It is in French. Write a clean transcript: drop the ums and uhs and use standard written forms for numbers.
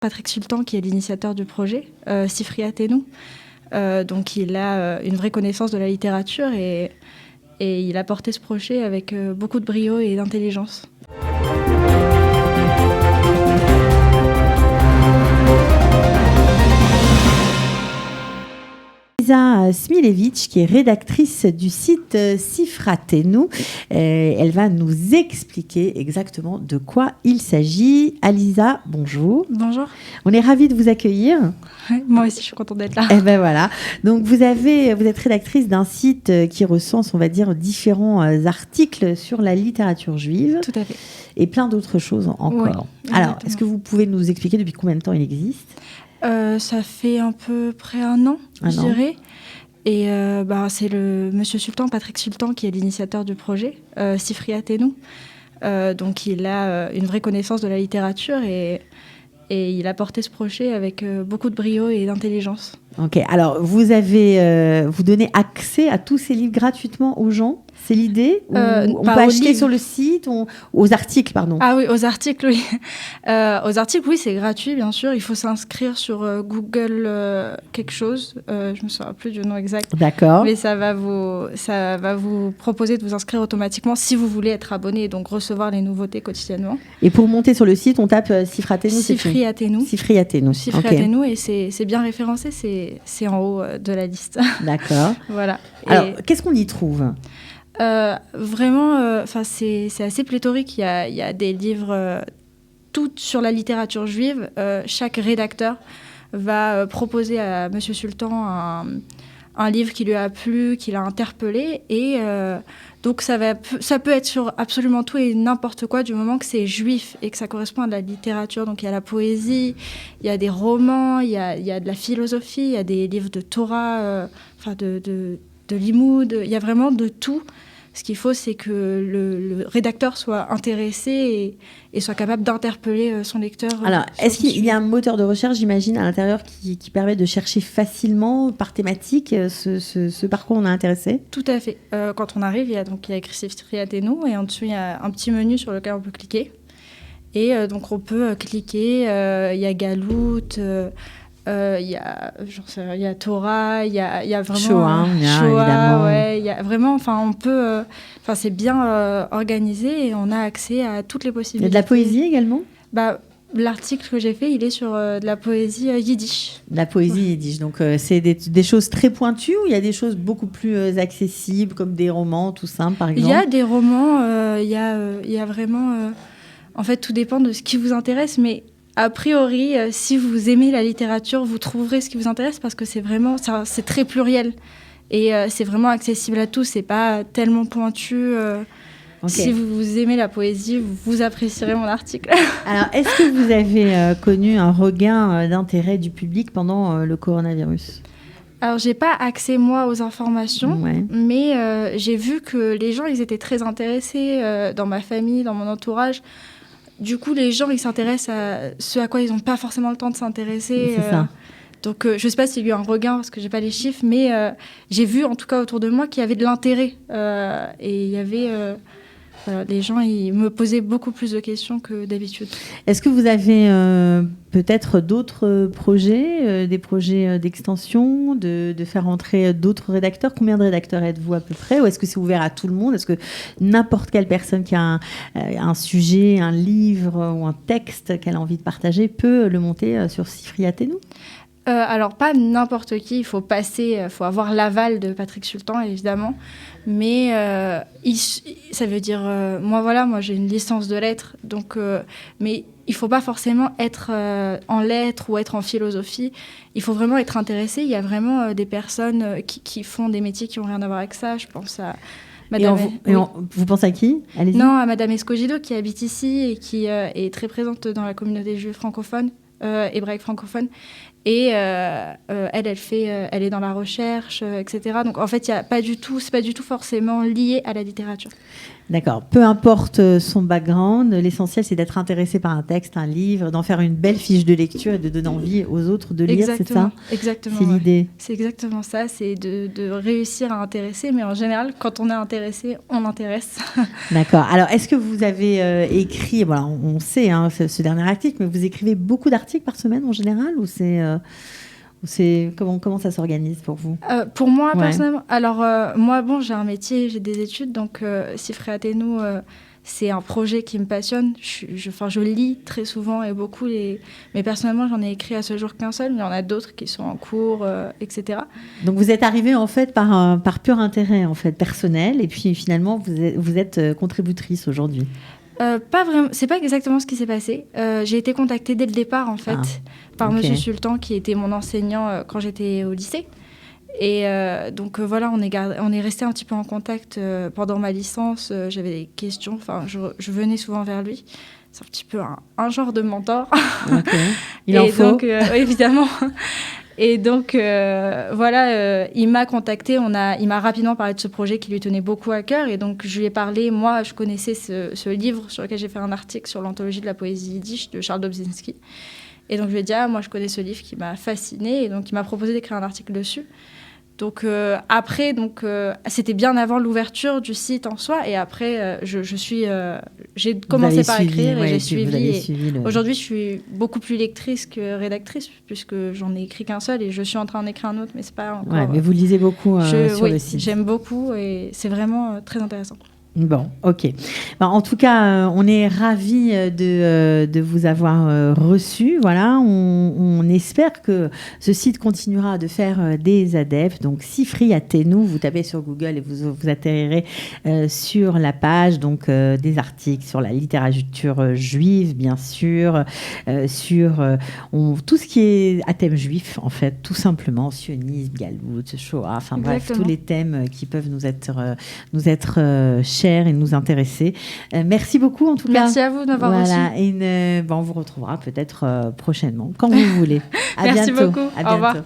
Patrick Sultan, qui est l'initiateur du projet, Sifri Atenu. Donc il a une vraie connaissance de la littérature et il a porté ce projet avec beaucoup de brio et d'intelligence. Lisa Smilevich, qui est rédactrice du site Sifri Atenu, elle va nous expliquer exactement de quoi il s'agit. Alisa, bonjour. Bonjour. On est ravis de vous accueillir. Ouais, moi aussi, je suis contente d'être là. Et ben voilà. Donc vous êtes rédactrice d'un site qui recense, on va dire, différents articles sur la littérature juive. Tout à fait. Et plein d'autres choses encore. Oui, alors, est-ce que vous pouvez nous expliquer depuis combien de temps il existe ? Ça fait à peu près un an, je dirais. Et c'est le monsieur Sultan, Patrick Sultan, qui est l'initiateur du projet, Sifri Atenu. Donc il a une vraie connaissance de la littérature et il a porté ce projet avec beaucoup de brio et d'intelligence. Ok, alors vous donnez accès à tous ces livres gratuitement aux gens ? C'est l'idée ? On peut acheter sur le site aux articles, pardon. Ah oui, aux articles, oui. Aux articles, oui, c'est gratuit, bien sûr. Il faut s'inscrire sur Google quelque chose. Je ne me souviens plus du nom exact. D'accord. Mais ça va vous proposer de vous inscrire automatiquement si vous voulez être abonné et donc recevoir les nouveautés quotidiennement. Et pour monter sur le site, on tape Sifri Atenu. Sifri Atenu. Sifri Atenu. Sifri Atenu, et c'est bien référencé, c'est en haut de la liste. D'accord. Voilà. Alors, qu'est-ce qu'on y trouve ? Vraiment, c'est assez pléthorique. Il y a des livres tout sur la littérature juive. Chaque rédacteur va proposer à Monsieur Sultan un livre qui lui a plu, qui l'a interpellé. Et donc, ça peut être sur absolument tout et n'importe quoi du moment que c'est juif et que ça correspond à de la littérature. Donc, il y a la poésie, il y a des romans, il y a de la philosophie, il y a des livres de Torah, de Limoud. Il y a vraiment de tout. Ce qu'il faut, c'est que le rédacteur soit intéressé et soit capable d'interpeller son lecteur. Alors, est-ce qu'il y a un moteur de recherche, j'imagine, à l'intérieur qui permet de chercher facilement, par thématique, ce par quoi on est intéressé ? Tout à fait. Quand on arrive, il y a écrit Sifri Atenu et en dessous, il y a un petit menu sur lequel on peut cliquer. Et donc, on peut cliquer. Il y a Galout. Il y a Torah, il y a vraiment Shoah, évidemment. Ouais, il y a vraiment, on peut, c'est bien organisé et on a accès à toutes les possibilités. Il y a de la poésie également ? L'article que j'ai fait, il est sur de la poésie yiddish. De la poésie yiddish, donc c'est des choses très pointues ou il y a des choses beaucoup plus accessibles comme des romans tout simples par exemple ? Il y a des romans, il y a vraiment, en fait tout dépend de ce qui vous intéresse, mais a priori, si vous aimez la littérature, vous trouverez ce qui vous intéresse parce que c'est très pluriel et c'est vraiment accessible à tous. C'est pas tellement pointu. Okay. Si vous aimez la poésie, vous apprécierez mon article. Alors, est-ce que vous avez connu un regain d'intérêt du public pendant le coronavirus ? Alors, j'ai pas accès, moi, aux informations, mais j'ai vu que les gens, ils étaient très intéressés dans ma famille, dans mon entourage. Du coup, les gens, ils s'intéressent à ce à quoi ils n'ont pas forcément le temps de s'intéresser. C'est ça. Donc, je ne sais pas s'il y a eu un regain, parce que je n'ai pas les chiffres, mais j'ai vu, en tout cas, autour de moi, qu'il y avait de l'intérêt. Et il y avait... les gens, ils me posaient beaucoup plus de questions que d'habitude. Est-ce que vous avez peut-être d'autres projets, des projets d'extension, de faire entrer d'autres rédacteurs ? Combien de rédacteurs êtes-vous à peu près ? Ou est-ce que c'est ouvert à tout le monde ? Est-ce que n'importe quelle personne qui a un sujet, un livre ou un texte qu'elle a envie de partager peut le monter sur Sifri Atenu ? Alors, pas n'importe qui, il faut avoir l'aval de Patrick Sultan, évidemment. Mais ça veut dire, moi j'ai une licence de lettres, donc, mais il ne faut pas forcément être en lettres ou être en philosophie. Il faut vraiment être intéressé. Il y a vraiment des personnes qui font des métiers qui n'ont rien à voir avec ça. Je pense à... Vous pensez à qui ? Allez-y. Non, à Madame Escogido, qui habite ici et qui est très présente dans la communauté juive francophone, hébraïque francophone. Et elle est dans la recherche, etc. Donc en fait, c'est pas du tout forcément lié à la littérature. D'accord. Peu importe son background, l'essentiel c'est d'être intéressé par un texte, un livre, d'en faire une belle fiche de lecture et de donner envie aux autres de lire, c'est ça ? Exactement. C'est l'idée. C'est exactement ça, c'est de réussir à intéresser, mais en général, quand on est intéressé, on intéresse. D'accord. Alors, est-ce que vous avez écrit, voilà, on sait ce dernier article, mais vous écrivez beaucoup d'articles par semaine en général ou c'est comment ça s'organise pour vous ? Pour moi, personnellement, alors moi, j'ai un métier, j'ai des études, donc Cifré Athénou, c'est un projet qui me passionne. Je lis très souvent et beaucoup, mais personnellement, j'en ai écrit à ce jour qu'un seul, mais il y en a d'autres qui sont en cours, etc. Donc vous êtes arrivée en fait par pur intérêt en fait personnel, et puis finalement vous êtes contributrice aujourd'hui. Pas vraiment, c'est pas exactement ce qui s'est passé. J'ai été contactée dès le départ en fait par Monsieur Sultan qui était mon enseignant quand j'étais au lycée. Et donc voilà, on est resté un petit peu en contact pendant ma licence. J'avais des questions, enfin je venais souvent vers lui. C'est un petit peu un genre de mentor. Il en faut. Donc évidemment. Et donc, voilà, il m'a contacté, il m'a rapidement parlé de ce projet qui lui tenait beaucoup à cœur. Et donc, je lui ai parlé, moi, je connaissais ce livre sur lequel j'ai fait un article sur l'anthologie de la poésie yiddish de Charles Dobzynski. Et donc, je lui ai dit, moi, je connais ce livre qui m'a fascinée. Et donc, il m'a proposé d'écrire un article dessus. Donc, après, c'était bien avant l'ouverture du site en soi. Et après, j'ai commencé par écrire et j'ai suivi. Aujourd'hui, je suis beaucoup plus lectrice que rédactrice, puisque j'en ai écrit qu'un seul et je suis en train d'écrire un autre, mais c'est pas encore... Ouais, mais vous lisez beaucoup sur le site. J'aime beaucoup et c'est vraiment très intéressant. Bon, ok. En tout cas, on est ravis de vous avoir reçu. Voilà, on espère que ce site continuera de faire des adeptes. Donc, Cifré Athénou, vous tapez sur Google et vous atterrirez sur la page. Donc, des articles sur la littérature juive, bien sûr, sur tout ce qui est à thème juif, en fait, tout simplement, sionisme, galout, Shoah, enfin bref, tous les thèmes qui peuvent nous être chers et nous intéresser. Merci beaucoup en tout cas. Merci à vous de m'avoir reçu. Et on vous retrouvera peut-être prochainement, quand vous voulez. Merci beaucoup. À bientôt. Au revoir.